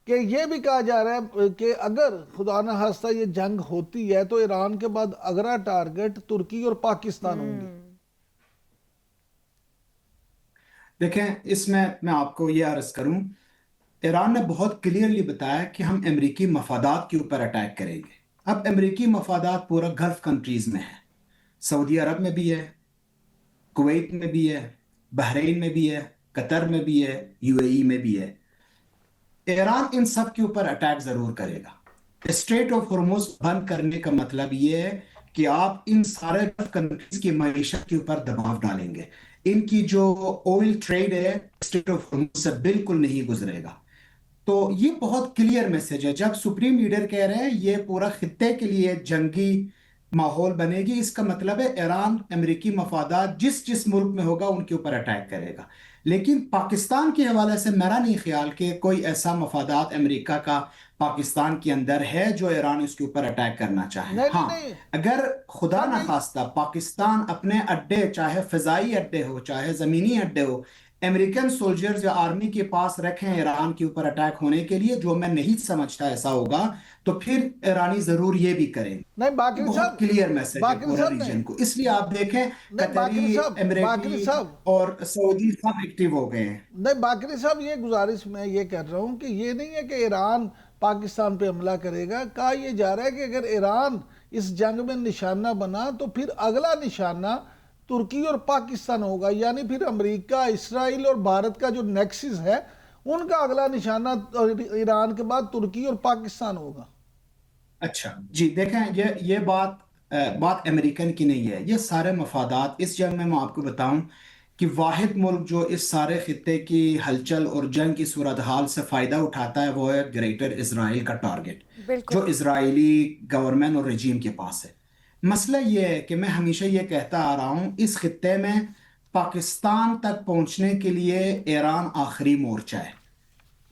کہ یہ بھی کہا جا رہا ہے کہ اگر خدا نہ خواستہ یہ جنگ ہوتی ہے تو ایران کے بعد اگلا ٹارگٹ ترکی اور پاکستان ہوں گے۔ دیکھیں، اس میں آپ کو یہ عرض کروں، ایران نے بہت کلیئرلی بتایا کہ ہم امریکی مفادات کے اوپر اٹیک کریں گے. اب امریکی مفادات پورا گلف کنٹریز میں ہیں، سعودی عرب میں بھی ہے، کویت میں بھی ہے، بحرین میں بھی ہے، قطر میں بھی ہے، یو اے ای میں بھی ہے. ایران ان سب کے اوپر اٹیک ضرور کرے گا. اسٹریٹ آف ہرمز بند کرنے کا مطلب یہ ہے کہ آپ ان سارے کنٹریز کی معیشت کے اوپر دباؤ ڈالیں گے. ان کی جو آئل ٹریڈ ہے اسٹریٹ آف ہرمز سے بالکل نہیں گزرے گا. تو یہ بہت کلیئر میسج ہے. جب سپریم لیڈر کہہ رہے ہیں یہ پورا خطے کے لیے جنگی ماحول بنے گی، اس کا مطلب ہے ایران امریکی مفادات جس ملک میں ہوگا ان کے اوپر اٹیک کرے گا. لیکن پاکستان کے حوالے سے میرا نہیں خیال کہ کوئی ایسا مفادات امریکہ کا پاکستان کے اندر ہے جو ایران اس کے اوپر اٹیک کرنا چاہے. ہاں، اگر خدا نخواستہ پاکستان اپنے اڈے، چاہے فضائی اڈے ہو چاہے زمینی اڈے ہو، امریکن سولجرز یا آرمی کے پاس رکھیں ایران کے اوپر اٹیک ہونے کے لیے، جو میں نہیں سمجھتا ایسا ہوگا، تو پھر ایرانی ضرور یہ بھی کریں. نہیں باقر بہت صاحب، کلیئر میسج ہے پورا ریجن کو. اس لیے آپ دیکھیں قطری، امریکی اور سعودی سب ایکٹیو ہو گئے ہیں. نہیں باقری صاحب، یہ گزارش میں یہ کر رہا ہوں کہ یہ نہیں ہے کہ ایران پاکستان پہ حملہ کرے گا. کہا یہ جا رہا ہے کہ اگر ایران اس جنگ میں نشانہ بنا تو پھر اگلا نشانہ ترکی اور پاکستان ہوگا. یعنی پھر امریکہ، اسرائیل اور بھارت کا جو نیکسس ہے ان کا اگلا نشانہ ایران کے بعد ترکی اور پاکستان ہوگا. اچھا جی، دیکھیں یہ بات امریکن کی نہیں ہے. یہ سارے مفادات اس جنگ میں آپ کو بتاؤں کہ واحد ملک جو اس سارے خطے کی ہلچل اور جنگ کی صورتحال سے فائدہ اٹھاتا ہے وہ ہے گریٹر اسرائیل کا ٹارگٹ، جو اسرائیلی گورنمنٹ اور رجیم کے پاس ہے. مسئلہ یہ ہے کہ میں ہمیشہ یہ کہتا آ رہا ہوں، اس خطے میں پاکستان تک پہنچنے کے لیے ایران آخری مورچہ ہے،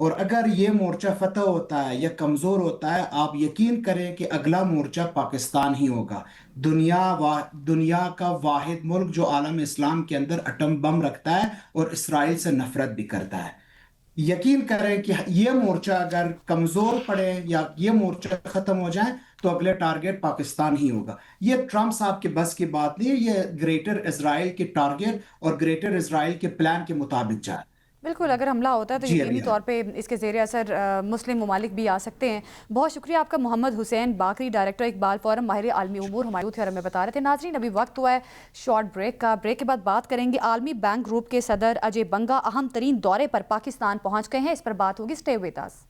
اور اگر یہ مورچہ فتح ہوتا ہے یا کمزور ہوتا ہے، آپ یقین کریں کہ اگلا مورچہ پاکستان ہی ہوگا. دنیا کا واحد ملک جو عالم اسلام کے اندر اٹم بم رکھتا ہے اور اسرائیل سے نفرت بھی کرتا ہے. یقین کریں کہ یہ مورچہ اگر کمزور پڑے یا یہ مورچہ ختم ہو جائے تو اگلے ٹارگٹ پاکستان ہی ہوگا. یہ ٹرمپ صاحب کے بس کی بات نہیں ہے، یہ گریٹر اسرائیل کے ٹارگٹ اور گریٹر اسرائیل کے پلان کے مطابق جائے. بالکل، اگر حملہ ہوتا ہے تو یقینی طور پہ اس کے زیر اثر مسلم ممالک بھی آ سکتے ہیں. بہت شکریہ آپ کا محمد حسین باقری، ڈائریکٹر اقبال فورم، ماہر عالمی امور، ہمایوں تھے اور ہمیں بتا رہے تھے. ناظرین، ابھی وقت ہوا ہے شارٹ بریک کا. بریک کے بعد بات کریں گے عالمی بینک گروپ کے صدر اجے بنگا اہم ترین دورے پر پاکستان پہنچ گئے ہیں. اس پر بات ہوگی. Stay with us.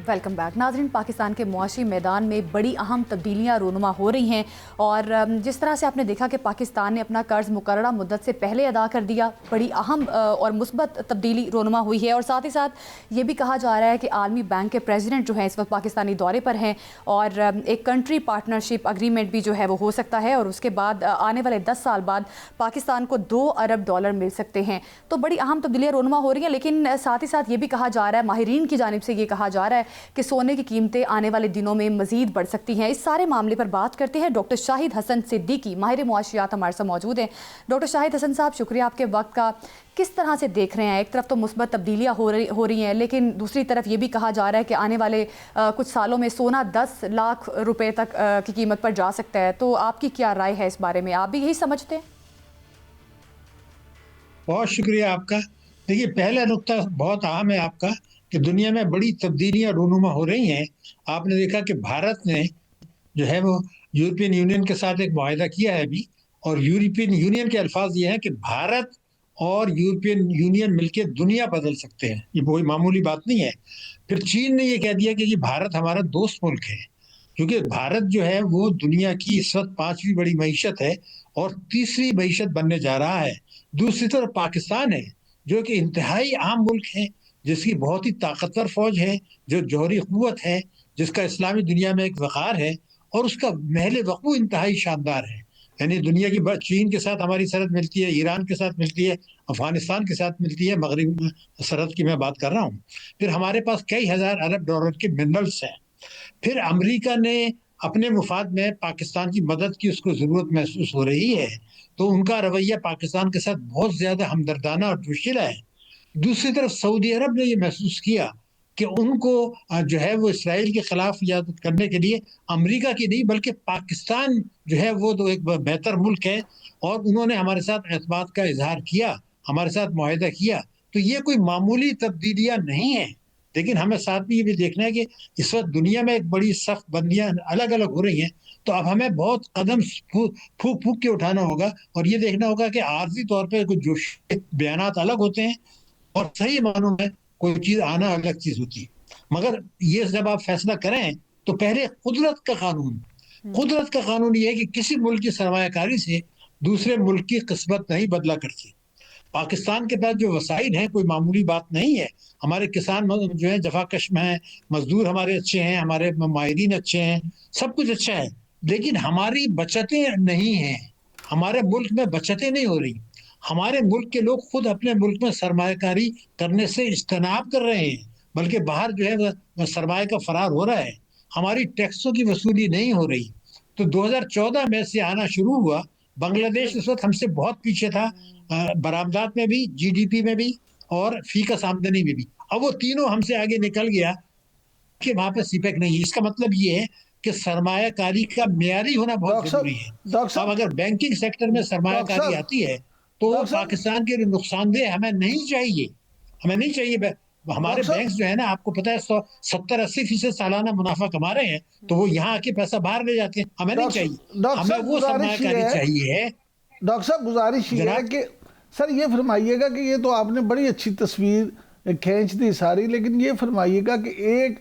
Welcome back. ناظرین، پاکستان کے معاشی میدان میں بڑی اہم تبدیلیاں رونما ہو رہی ہیں، اور جس طرح سے آپ نے دیکھا کہ پاکستان نے اپنا قرض مقررہ مدت سے پہلے ادا کر دیا، بڑی اہم اور مثبت تبدیلی رونما ہوئی ہے. اور ساتھ ہی ساتھ یہ بھی کہا جا رہا ہے کہ عالمی بینک کے پریزیڈنٹ جو ہیں اس وقت پاکستانی دورے پر ہیں، اور ایک کنٹری پارٹنرشپ اگریمنٹ بھی جو ہے وہ ہو سکتا ہے، اور اس کے بعد آنے والے 10 سال بعد پاکستان کو $2 ارب مل سکتے ہیں. تو بڑی اہم تبدیلیاں رونما ہو رہی ہیں. لیکن ساتھ ہی ساتھ یہ بھی کہا جا رہا ہے، ماہرین کی جانب سے یہ کہا جا رہا ہے کہ سونے کی قیمتیں آنے والے دنوں میں مزید بڑھ سکتی ہیں. اس سارے معاملے پر بات کرتے ہیں. ڈاکٹر شاہد حسن صدیقی، ماہر معاشیات، ہمارے ساتھ موجود ہیں. ڈاکٹر شاہد حسن صاحب، شکریہ آپ کے وقت کا. کس طرح سے دیکھ رہے ہیں؟ ایک طرف تو مثبت تبدیلیاں ہو رہی ہیں، لیکن دوسری طرف یہ بھی کہا جا رہا ہے کہ آنے والے کچھ سالوں میں سونا 10 لاکھ روپے تک کی قیمت پر جا سکتا ہے. تو آپ کی کیا رائے ہے اس بارے میں؟ آپ بھی یہی سمجھتے ہیں؟ بہت شکریہ آپ کا. دیکھیے، پہلا نقطہ بہت اہم ہے آپ کا کہ دنیا میں بڑی تبدیلیاں رونما ہو رہی ہیں. آپ نے دیکھا کہ بھارت نے جو ہے وہ یورپین یونین کے ساتھ ایک معاہدہ کیا ہے ابھی، اور یورپین یونین کے الفاظ یہ ہیں کہ بھارت اور یورپین یونین مل کے دنیا بدل سکتے ہیں. یہ کوئی معمولی بات نہیں ہے. پھر چین نے یہ کہہ دیا کہ یہ بھارت ہمارا دوست ملک ہے، کیونکہ بھارت جو ہے وہ دنیا کی اس وقت 5ویں بڑی معیشت ہے اور 3ری معیشت بننے جا رہا ہے. دوسری طرف پاکستان ہے جو کہ انتہائی عام ملک ہے، جس کی بہت ہی طاقتور فوج ہے، جو جوہری قوت ہے، جس کا اسلامی دنیا میں ایک وقار ہے، اور اس کا محل وقوع انتہائی شاندار ہے. یعنی دنیا کی چین کے ساتھ ہماری سرحد ملتی ہے، ایران کے ساتھ ملتی ہے، افغانستان کے ساتھ ملتی ہے، مغرب سرحد کی میں بات کر رہا ہوں. پھر ہمارے پاس کئی ہزار ارب ڈالر کے منرلس ہیں. پھر امریکہ نے اپنے مفاد میں پاکستان کی مدد کی، اس کو ضرورت محسوس ہو رہی ہے، تو ان کا رویہ پاکستان کے ساتھ بہت زیادہ ہمدردانہ اور جوشیلا ہے. دوسری طرف سعودی عرب نے یہ محسوس کیا کہ ان کو جو ہے وہ اسرائیل کے خلاف قیادت کرنے کے لیے امریکہ کی نہیں بلکہ پاکستان جو ہے وہ تو ایک بہتر ملک ہے، اور انہوں نے ہمارے ساتھ اعتماد کا اظہار کیا، ہمارے ساتھ معاہدہ کیا. تو یہ کوئی معمولی تبدیلیاں نہیں ہیں. لیکن ہمیں ساتھ میں یہ بھی دیکھنا ہے کہ اس وقت دنیا میں ایک بڑی سخت بندیاں الگ الگ ہو رہی ہیں، تو اب ہمیں بہت قدم پھونک پھونک کے اٹھانا ہوگا، اور یہ دیکھنا ہوگا کہ عارضی طور پہ کچھ جوش بیانات الگ ہوتے ہیں اور صحیح معنوں میں کوئی چیز آنا الگ چیز ہوتی ہے. مگر یہ جب آپ فیصلہ کریں تو پہلے قدرت کا قانون یہ ہے کہ کسی ملک کی سرمایہ کاری سے دوسرے ملک کی قسمت نہیں بدلا کرتی. پاکستان کے پاس جو وسائل ہیں کوئی معمولی بات نہیں ہے. ہمارے کسان جو ہیں جفاکش میں ہیں، مزدور ہمارے اچھے ہیں، ہمارے ماہرین اچھے ہیں، سب کچھ اچھا ہے، لیکن ہماری بچتیں نہیں ہیں. ہمارے ملک میں بچتیں نہیں ہو رہی. ہمارے ملک کے لوگ خود اپنے ملک میں سرمایہ کاری کرنے سے اجتناب کر رہے ہیں، بلکہ باہر جو ہے وہ سرمایہ کا فرار ہو رہا ہے. ہماری ٹیکسوں کی وصولی نہیں ہو رہی. تو 2014 میں سے آنا شروع ہوا. بنگلہ دیش اس وقت ہم سے بہت پیچھے تھا، برآمدات میں بھی، جی ڈی پی میں بھی، اور فی کس آمدنی میں بھی. اب وہ تینوں ہم سے آگے نکل گیا کہ وہاں پہ سی پیک نہیں ہے. اس کا مطلب یہ ہے کہ سرمایہ کاری کا معیاری ہونا بہت ضروری ہے. اب اگر بینکنگ سیکٹر میں سرمایہ کاری آتی ہے تو پاکستان کے لیے نقصان دہ ہمیں نہیں چاہیے. ہمارے بینکس جو ہے نا، آپ کو پتا ہے 70-80% سالانہ منافع کما رہے ہیں، تو وہ یہاں آ کے پیسہ باہر لے جاتے ہیں. ہمیں نہیں چاہیے، ہمیں وہ سرمایہ کاری چاہیے. ڈاکٹر صاحب گزارش یہ ہے کہ سر یہ فرمائیے گا کہ یہ تو آپ نے بڑی اچھی تصویر کھینچ دی ساری، لیکن یہ فرمائیے گا کہ ایک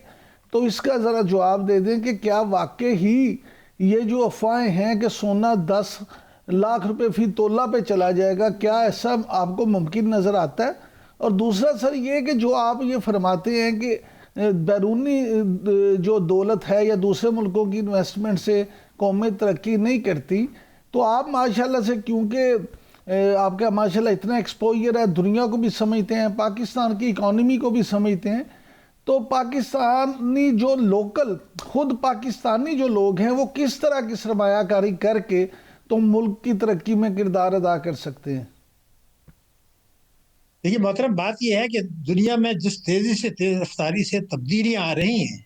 تو اس کا ذرا جواب دے دیں کہ کیا واقع ہی یہ جو افواہیں ہیں کہ سونا 10 لاکھ روپے فی تولہ پہ چلا جائے گا، کیا ایسا آپ کو ممکن نظر آتا ہے؟ اور دوسرا سر یہ کہ جو آپ یہ فرماتے ہیں کہ بیرونی جو دولت ہے یا دوسرے ملکوں کی انویسٹمنٹ سے قومیں ترقی نہیں کرتی، تو آپ ماشاءاللہ سے کیونکہ آپ کا ماشاءاللہ اتنا ایکسپوجر ہے، دنیا کو بھی سمجھتے ہیں، پاکستان کی اکانومی کو بھی سمجھتے ہیں، تو پاکستانی جو لوکل خود پاکستانی جو لوگ ہیں وہ کس طرح کی سرمایہ کاری کر کے تو ملک کی ترقی میں کردار ادا کر سکتے ہیں؟ دیکھیے محترم، بات یہ ہے کہ دنیا میں جس تیزی سے تیز رفتاری سے تبدیلیاں آ رہی ہیں،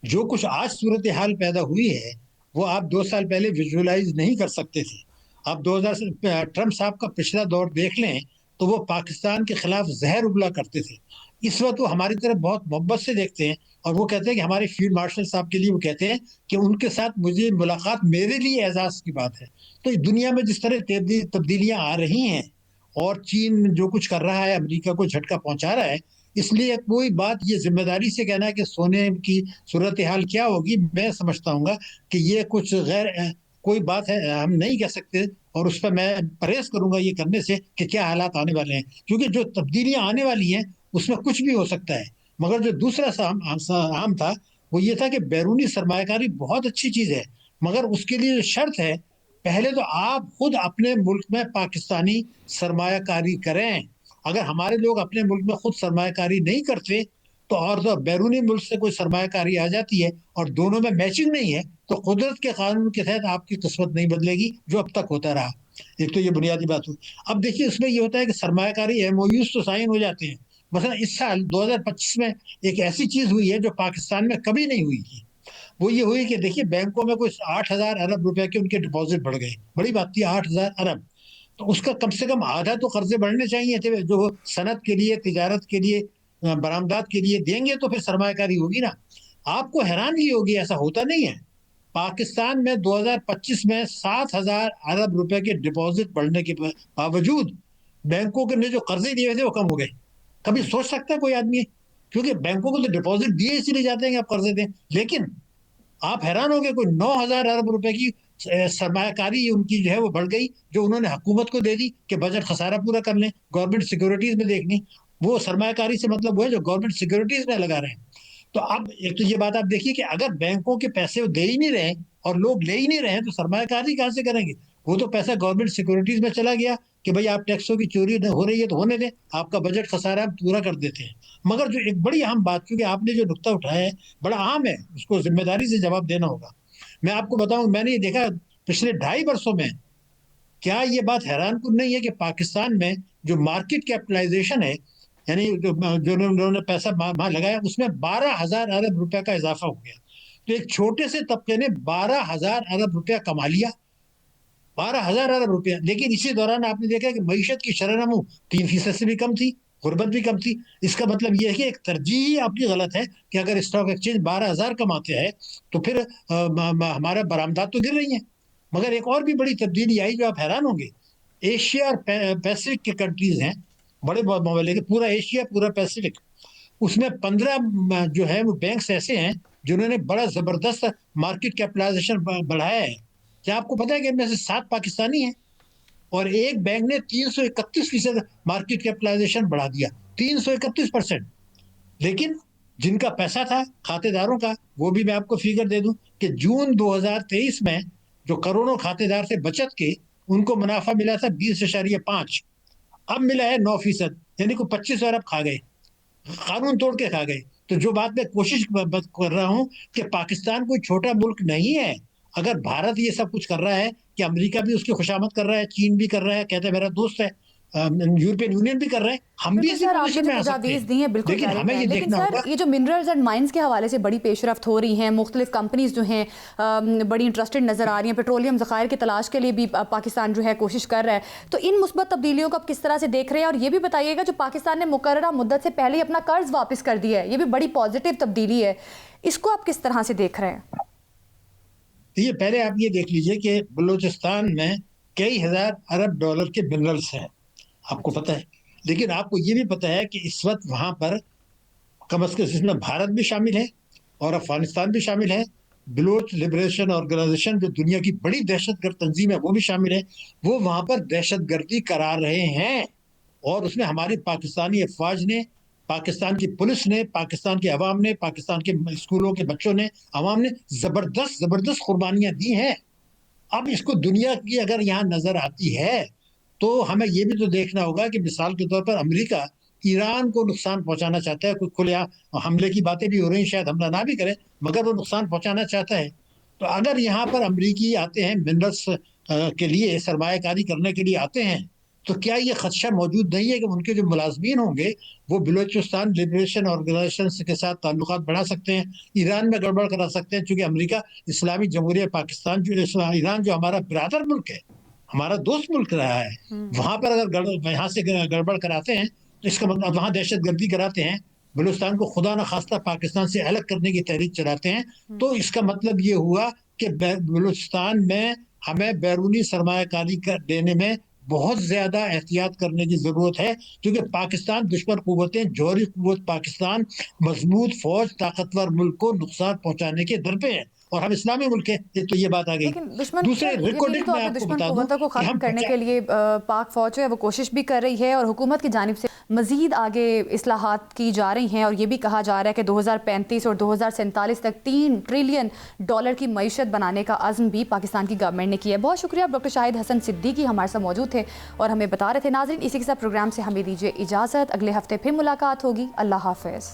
جو کچھ آج صورتحال پیدا ہوئی ہے وہ آپ 2 سال پہلے ویژولائز نہیں کر سکتے تھے. آپ 2000 سے ٹرمپ صاحب کا پچھلا دور دیکھ لیں تو وہ پاکستان کے خلاف زہر ابلا کرتے تھے. اس وقت وہ ہماری طرف بہت محبت سے دیکھتے ہیں، اور وہ کہتے ہیں کہ ہمارے فیلڈ مارشل صاحب کے لیے وہ کہتے ہیں کہ ان کے ساتھ مجھے ملاقات میرے لیے اعزاز کی بات ہے. تو دنیا میں جس طرح تبدیلیاں آ رہی ہیں اور چین جو کچھ کر رہا ہے امریکہ کو جھٹکا پہنچا رہا ہے، اس لیے کوئی بات یہ ذمہ داری سے کہنا ہے کہ سونے کی صورتحال کیا ہوگی، میں سمجھتا ہوں گا کہ یہ کچھ کوئی بات ہے ہم نہیں کہہ سکتے، اور اس پہ میں پرہیز کروں گا یہ کرنے سے کہ کیا حالات آنے والے ہیں، کیونکہ جو تبدیلیاں آنے والی ہیں اس میں کچھ بھی ہو سکتا ہے. مگر جو دوسرا عام تھا وہ یہ تھا کہ بیرونی سرمایہ کاری بہت اچھی چیز ہے، مگر اس کے لیے شرط ہے پہلے تو آپ خود اپنے ملک میں پاکستانی سرمایہ کاری کریں. اگر ہمارے لوگ اپنے ملک میں خود سرمایہ کاری نہیں کرتے تو اور تو بیرونی ملک سے کوئی سرمایہ کاری آ جاتی ہے اور دونوں میں میچنگ نہیں ہے تو قدرت کے قانون کے تحت آپ کی قسمت نہیں بدلے گی جو اب تک ہوتا رہا. ایک تو یہ بنیادی بات ہوئی. اب دیکھیے اس میں یہ ہوتا ہے کہ سرمایہ کاری ایم او یوز تو سائن ہو جاتے ہیں. مثلا اس سال 2025 میں ایک ایسی چیز ہوئی ہے جو پاکستان میں کبھی نہیں ہوئی تھی. وہ یہ ہوئی کہ دیکھیے بینکوں میں کوئی 8,000 ارب روپے کے ان کے ڈپازٹ بڑھ گئے. بڑی بات تھی 8,000 ارب. تو اس کا کم سے کم آدھا تو قرضے بڑھنے چاہیے تھے جو صنعت کے لیے، تجارت کے لیے، برآمدات کے لیے دیں گے تو پھر سرمایہ کاری ہوگی نا. آپ کو حیرانگی ہوگی، ایسا ہوتا نہیں ہے. پاکستان میں 2025 میں 7,000 ارب روپے کے ڈپازٹ بڑھنے کے باوجود بینکوں کے جو قرضے دیے تھے وہ کم ہو گئے. کبھی سوچ سکتا ہے کوئی آدمی؟ کیونکہ بینکوں کو تو ڈپازٹ دیے اسی لیے جاتے ہیں کہ آپ قرضے دیں. لیکن آپ حیران ہو گئے، کوئی 9,000 ارب روپے کی سرمایہ کاری ان کی جو ہے وہ بڑھ گئی، جو انہوں نے حکومت کو دے دی کہ بجٹ خسارہ پورا کر لیں، گورنمنٹ سیکورٹیز میں دیکھ لیں. وہ سرمایہ کاری سے مطلب وہ ہے جو گورنمنٹ سیکورٹیز میں لگا رہے ہیں. تو اب ایک تو یہ بات آپ دیکھیے کہ اگر بینکوں کے پیسے وہ دے ہی نہیں رہے اور لوگ لے ہی نہیں رہے تو سرمایہ کاری کہاں سے کریں گے؟ وہ تو پیسہ گورنمنٹ سیکورٹیز میں چلا گیا کہ بھائی آپ ٹیکسوں کی چوری ہو رہی ہے تو ہونے دیں، آپ کا بجٹ خسارہ ہم پورا کر دیتے ہیں. مگر جو ایک بڑی اہم بات، کیونکہ آپ نے جو نقطہ اٹھایا ہے بڑا اہم ہے، اس کو ذمہ داری سے جواب دینا ہوگا. میں آپ کو بتاؤں، میں نے یہ دیکھا پچھلے 2.5 برسوں میں، کیا یہ بات حیران کن نہیں ہے کہ پاکستان میں جو مارکیٹ کیپٹلائزیشن ہے یعنی جو انہوں نے پیسہ وہاں لگایا اس میں 12,000 ارب روپے کا اضافہ ہو گیا. تو ایک چھوٹے سے طبقے نے 12,000 ارب روپیہ کما لیا, 12,000 ارب روپیہ. لیکن اسی دوران آپ نے دیکھا کہ معیشت کی شرح نمو 3% سے بھی کم تھی, غربت بھی کم تھی. اس کا مطلب یہ ہے کہ ایک ترجیح آپ کی غلط ہے کہ اگر اسٹاک ایکسچینج 12,000 کماتے ہیں تو پھر ہمارا برآمدات تو گر رہی ہیں. مگر ایک اور بھی بڑی تبدیلی آئی جو آپ حیران ہوں گے. ایشیا اور پیسفک کے کنٹریز ہیں, بڑے معاملے کے, پورا ایشیا پورا پیسفک, اس میں 15 جو ہے وہ بینکس ایسے ہیں جنہوں نے بڑا زبردست مارکیٹ کیپٹلائزیشن بڑھایا ہے. کیا آپ کو پتا ہے کہ ان میں سے 7 پاکستانی ہیں اور ایک بینک نے 331% مارکیٹ کیپٹلائزیشن بڑھا دیا, 331%. لیکن جن کا پیسہ تھا کھاتے داروں کا, وہ بھی میں آپ کو فگر دے دوں کہ جون 2023 میں جو کروڑوں کھاتے دار تھے بچت کے, ان کو منافع ملا تھا 20.5, اب ملا ہے 9%, یعنی کہ 25 ارب کھا گئے, قانون توڑ کے کھا گئے. تو جو بات میں کوشش کر رہا ہوں کہ پاکستان کوئی چھوٹا ملک نہیں ہے. اگر بھارت یہ سب کچھ کر رہا ہے کہ امریکہ بھی اس کی خوشامد کر رہا ہے, چین بھی کر رہا ہے, کہتا ہے میرا دوست ہے, یورپین یونین بھی کر رہے ہیں, ہم بھی اسی پوزیشن میں آ سکتے ہیں. بالکل لیکن ہمیں یہ لیکن دیکھنا سر ہوگا یہ جو منرلز اینڈ مائنز کے حوالے سے بڑی پیش رفت ہو رہی ہیں, مختلف کمپنیز جو ہیں بڑی انٹرسٹڈ نظر آ رہی ہیں, پیٹرولیم ذخائر کی تلاش کے لیے بھی پاکستان جو ہے کوشش کر رہا ہے, تو ان مثبت تبدیلیوں کو آپ کس طرح سے دیکھ رہے ہیں؟ اور یہ بھی بتائیے گا جو پاکستان نے مقررہ مدت سے پہلے ہی اپنا قرض واپس کر دیا ہے, یہ بھی بڑی پازیٹیو تبدیلی ہے, اس کو آپ کس طرح سے دیکھ رہے ہیں؟ یہ پہلے آپ یہ دیکھ لیجئے کہ بلوچستان میں کئی ہزار ارب ڈالر کے منرلز ہیں, آپ کو پتہ ہے. لیکن آپ کو یہ بھی پتہ ہے کہ اس وقت وہاں پر کم از کم اس میں بھارت بھی شامل ہے اور افغانستان بھی شامل ہے, بلوچ لبریشن آرگنائزیشن جو دنیا کی بڑی دہشت گرد تنظیم ہے وہ بھی شامل ہے. وہ وہاں پر دہشت گردی کرا رہے ہیں اور اس میں ہماری پاکستانی افواج نے, پاکستان کی پولیس نے, پاکستان کے عوام نے, پاکستان کے اسکولوں کے بچوں نے, عوام نے زبردست قربانیاں دی ہیں. اب اس کو دنیا کی اگر یہاں نظر آتی ہے تو ہمیں یہ بھی تو دیکھنا ہوگا کہ مثال کے طور پر امریکہ ایران کو نقصان پہنچانا چاہتا ہے, کوئی کھلے حملے کی باتیں بھی ہو رہی ہیں, شاید حملہ نہ بھی کرے مگر وہ نقصان پہنچانا چاہتا ہے. تو اگر یہاں پر امریکی آتے ہیں منرلس کے لیے, سرمایہ کاری کرنے کے لیے آتے ہیں, تو کیا یہ خدشہ موجود نہیں ہے کہ ان کے جو ملازمین ہوں گے وہ بلوچستان لبریشن آرگنائزیشن کے ساتھ تعلقات بڑھا سکتے ہیں, ایران میں گڑبڑ کرا سکتے ہیں, چونکہ امریکہ اسلامی جمہوریہ پاکستان جو ایران جو ہمارا برادر ملک ہے, ہمارا دوست ملک رہا ہے, وہاں پر اگر یہاں سے گڑبڑ کراتے ہیں تو اس کا مطلب وہاں دہشت گردی کراتے ہیں, بلوچستان کو خدا نخواستہ پاکستان سے الگ کرنے کی تحریک چلاتے ہیں, تو اس کا مطلب یہ ہوا کہ بلوچستان میں ہمیں بیرونی سرمایہ کاری دینے میں بہت زیادہ احتیاط کرنے کی ضرورت ہے, کیونکہ پاکستان دشمن قوتیں, جوہری قوت پاکستان مضبوط فوج, طاقتور ملک کو نقصان پہنچانے کے در پہ ہے, اور ہم اسلامی ملک ہیں, تو یہ بات آ گئی. دوسرے ریکارڈنگ میں آپ کو بتا دوں قوتوں کو ختم کرنے کے لیے پاک فوج جو ہے وہ کوشش بھی کر رہی ہے, اور حکومت کی جانب سے مزید آگے اصلاحات کی جا رہی ہیں, اور یہ بھی کہا جا رہا ہے کہ 2035 اور 2047 تک $3 ٹریلین کی معیشت بنانے کا عزم بھی پاکستان کی گورنمنٹ نے کیا ہے. بہت شکریہ ڈاکٹر شاہد حسن صدیقی ہمارے ساتھ موجود تھے اور ہمیں بتا رہے تھے. ناظرین اسی کے ساتھ پروگرام سے ہمیں دیجیے اجازت, اگلے ہفتے پھر ملاقات ہوگی. اللہ حافظ.